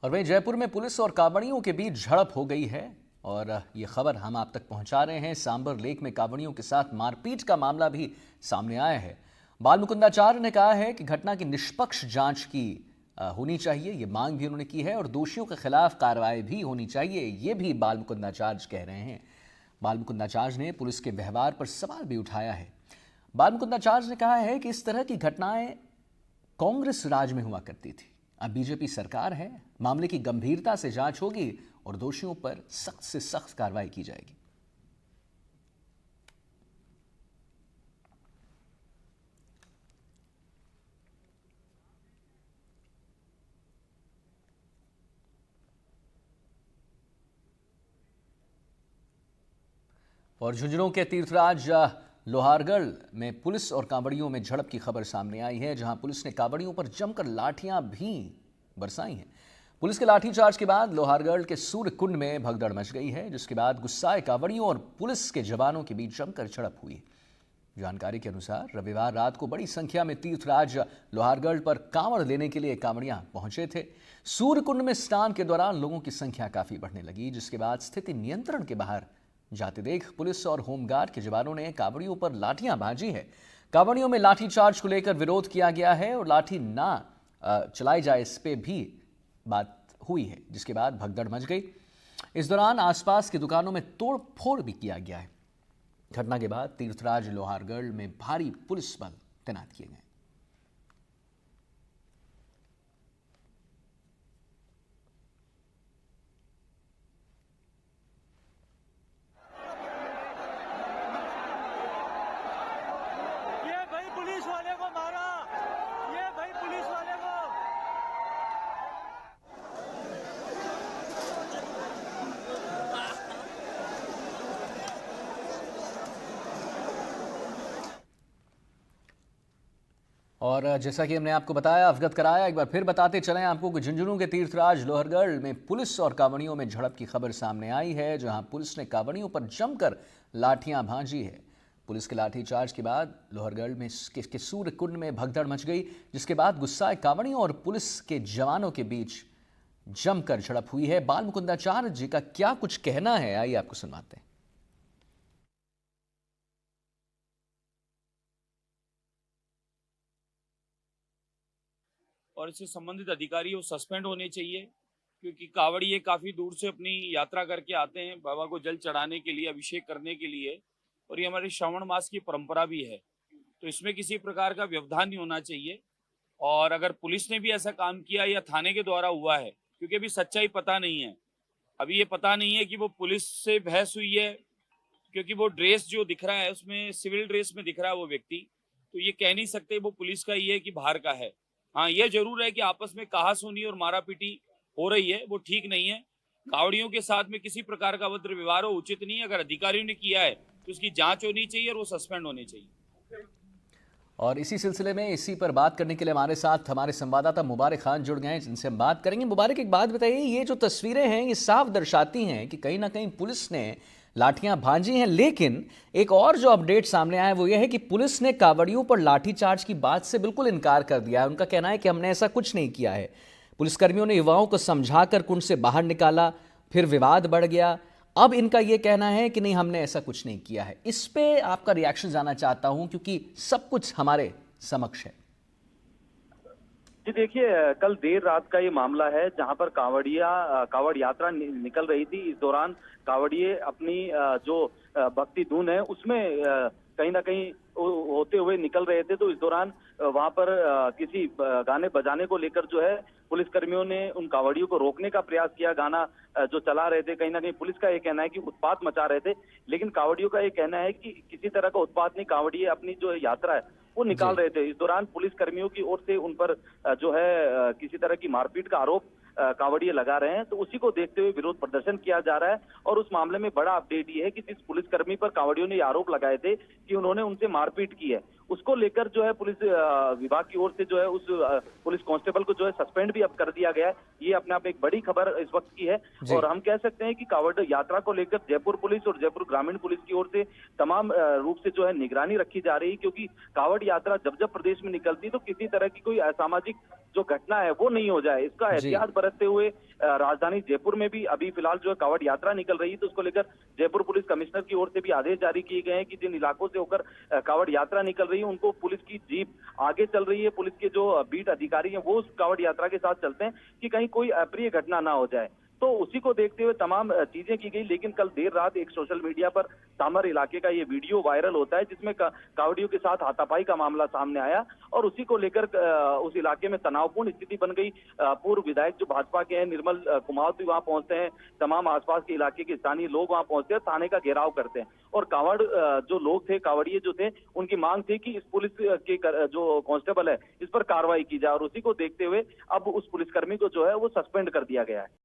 और वहीं जयपुर में पुलिस और कांवड़ियों के बीच झड़प हो गई है और ये खबर हम आप तक पहुंचा रहे हैं। सांबर लेक में कांवड़ियों के साथ मारपीट का मामला भी सामने आया है। बाल मुकुंदाचार्य ने कहा है कि घटना की निष्पक्ष जांच की होनी चाहिए, ये मांग भी उन्होंने की है और दोषियों के खिलाफ कार्रवाई भी होनी चाहिए, ये भी बाल मुकुंदाचार्य कह रहे हैं। बाल मुकुंदाचार्य ने पुलिस के व्यवहार पर सवाल भी उठाया है। बाल मुकुंदाचार्य ने कहा है कि इस तरह की घटनाएं कांग्रेस राज में हुआ करती थी, अब बीजेपी सरकार है, मामले की गंभीरता से जांच होगी और दोषियों पर सख्त से सख्त कार्रवाई की जाएगी। और झुंझुनू के तीर्थराज लोहारगढ़ में पुलिस और कांवड़ियों में झड़प की खबर सामने आई है, जहां पुलिस ने कांवड़ियों पर जमकर लाठियां भी बरसाई हैं। पुलिस के लाठीचार्ज के बाद लोहारगढ़ के सूर्य कुंड में भगदड़ मच गई है, जिसके बाद गुस्साए कांवड़ियों और पुलिस के जवानों के बीच जमकर झड़प हुई। जानकारी के अनुसार रविवार रात को बड़ी संख्या में तीर्थराज लोहारगढ़ पर कांवड़ लेने के लिए कांवड़ियां पहुंचे थे। सूर्य कुंड में स्नान के दौरान लोगों की संख्या काफी बढ़ने लगी, जिसके बाद स्थिति नियंत्रण के बाहर जाते देख पुलिस और होमगार्ड के जवानों ने कांवड़ियों पर लाठियां भांजी है। कांवड़ियों में लाठीचार्ज को लेकर विरोध किया गया है और लाठी ना चलाई जाए इस पे भी बात हुई है, जिसके बाद भगदड़ मच गई। इस दौरान आसपास की दुकानों में तोड़ फोड़ भी किया गया है। घटना के बाद तीर्थराज लोहारगढ़ में भारी पुलिस बल तैनात किए गए। ये भाई पुलिस वाले को मारा, ये भाई पुलिस वाले को। और जैसा कि हमने आपको बताया, अवगत कराया, एक बार फिर बताते चलें आपको कि झुंझुनू के तीर्थराज लोहारगढ़ में पुलिस और कांवड़ियों में झड़प की खबर सामने आई है, जहां पुलिस ने कांवड़ियों पर जमकर लाठियां भांजी है। पुलिस के लाठीचार्ज के बाद लोहारगढ़ में के सूर्य कुंड में भगदड़ मच गई, जिसके बाद गुस्साए कांवड़ियों और पुलिस के जवानों के बीच जमकर झड़प हुई है। बाल मुकुंदाचार्य जी का क्या कुछ कहना है, आइए आपको सुनवाते हैं। और इससे संबंधित अधिकारी वो सस्पेंड होने चाहिए, क्योंकि कांवड़िये काफ़ी दूर से अपनी यात्रा करके आते हैं बाबा को जल चढ़ाने के लिए, अभिषेक करने के लिए, और ये हमारे श्रावण मास की परंपरा भी है। तो इसमें किसी प्रकार का व्यवधान नहीं होना चाहिए। और अगर पुलिस ने भी ऐसा काम किया या थाने के द्वारा हुआ है, क्योंकि अभी सच्चाई पता नहीं है, अभी ये पता नहीं है कि वो पुलिस से बहस हुई है, क्योंकि वो ड्रेस जो दिख रहा है उसमें सिविल ड्रेस में दिख रहा है वो व्यक्ति, तो ये कह नहीं सकते वो पुलिस का ही है कि बाहर का है। हाँ, ये जरूर है कि आपस में कहासुनी और मारापीटी हो रही है, वो ठीक नहीं है। कावड़ियों के साथ में किसी प्रकार का अभद्र व्यवहार हो उचित नहीं है। अगर अधिकारियों ने किया है तो उसकी जांच होनी चाहिए और वो सस्पेंड होने चाहिए। और इसी सिलसिले में इसी पर बात करने के लिए हमारे साथ हमारे संवाददाता मुबारक खान जुड़ गए हैं, जिनसे हम बात करेंगे। मुबारक, एक बात बताइए, ये जो तस्वीरें हैं ये साफ दर्शाती हैं कि कहीं ना कहीं पुलिस ने लाठियां भांजी हैं, लेकिन एक और जो अपडेट सामने आया है वो ये है कि पुलिस ने कांवड़ियों पर लाठीचार्ज की बात से बिल्कुल इनकार कर दिया है। उनका कहना है कि हमने ऐसा कुछ नहीं किया है। पुलिसकर्मियों ने युवाओं को समझाकर कुंड से बाहर निकाला, फिर विवाद बढ़ गया। अब इनका यह कहना है कि नहीं, हमने ऐसा कुछ नहीं किया है। इस पे आपका रिएक्शन जानना चाहता हूं, क्योंकि सब कुछ हमारे समक्ष है। जी देखिए, कल देर रात का ये मामला है जहां पर कांवड़ यात्रा निकल रही थी। इस दौरान कांवड़िये अपनी जो भक्ति धुन है उसमें कहीं ना कहीं होते हुए निकल रहे थे। तो इस दौरान वहां पर किसी गाने बजाने को लेकर जो है पुलिसकर्मियों ने उन कांवड़ियों को रोकने का प्रयास किया। गाना जो चला रहे थे, कहीं ना कहीं पुलिस का ये कहना है कि उत्पात मचा रहे थे, लेकिन कांवड़ियों का ये कहना है कि किसी तरह का उत्पात नहीं, कांवड़िये अपनी जो यात्रा है वो निकाल रहे थे। इस दौरान पुलिस कर्मियों की ओर से उन पर जो है किसी तरह की मारपीट का आरोप कांवड़िये लगा रहे हैं। तो उसी को देखते हुए विरोध प्रदर्शन किया जा रहा है। और उस मामले में बड़ा अपडेट ये है कि जिस पुलिसकर्मी पर कांवड़ियों ने आरोप लगाए थे कि उन्होंने उनसे मारपीट की है, उसको लेकर जो है पुलिस विभाग की ओर से जो है उस पुलिस कांस्टेबल को जो है सस्पेंड भी अब कर दिया गया है। ये अपने आप एक बड़ी खबर इस वक्त की है जी। और हम कह सकते हैं कि कांवड़ यात्रा को लेकर जयपुर पुलिस और जयपुर ग्रामीण पुलिस की ओर से तमाम रूप से जो है निगरानी रखी जा रही है, क्योंकि कांवड़ यात्रा जब जब प्रदेश में निकलती है तो किसी तरह की कोई असामाजिक जो घटना है वो नहीं हो जाए, इसका जी। एहतियात बरतते हुए राजधानी जयपुर में भी अभी फिलहाल जो है कांवड़ यात्रा निकल रही है, तो उसको लेकर जयपुर पुलिस कमिश्नर की ओर से भी आदेश जारी किए गए हैं कि जिन इलाकों से होकर कांवड़ यात्रा निकल रही है उनको पुलिस की जीप आगे चल रही है, पुलिस के जो बीट अधिकारी हैं वो उस कांवड़ यात्रा के साथ चलते हैं कि कहीं कोई अप्रिय घटना ना हो जाए। तो उसी को देखते हुए तमाम चीजें की गई, लेकिन कल देर रात एक सोशल मीडिया पर सामर इलाके का ये वीडियो वायरल होता है जिसमें कांवड़ियों के साथ हाथापाई का मामला सामने आया और उसी को लेकर उस इलाके में तनावपूर्ण स्थिति बन गई। पूर्व विधायक जो भाजपा के हैं निर्मल कुमावत भी वहां पहुंचते हैं, तमाम आसपास के इलाके के स्थानीय लोग वहां पहुंचते हैं, थाने का घेराव करते हैं और कांवड़ जो लोग थे, कांवड़िए जो थे, उनकी मांग थी कि इस पुलिस के जो कांस्टेबल है इस पर कार्रवाई की जाए और उसी को देखते हुए अब उस पुलिसकर्मी को जो है वो सस्पेंड कर दिया गया है।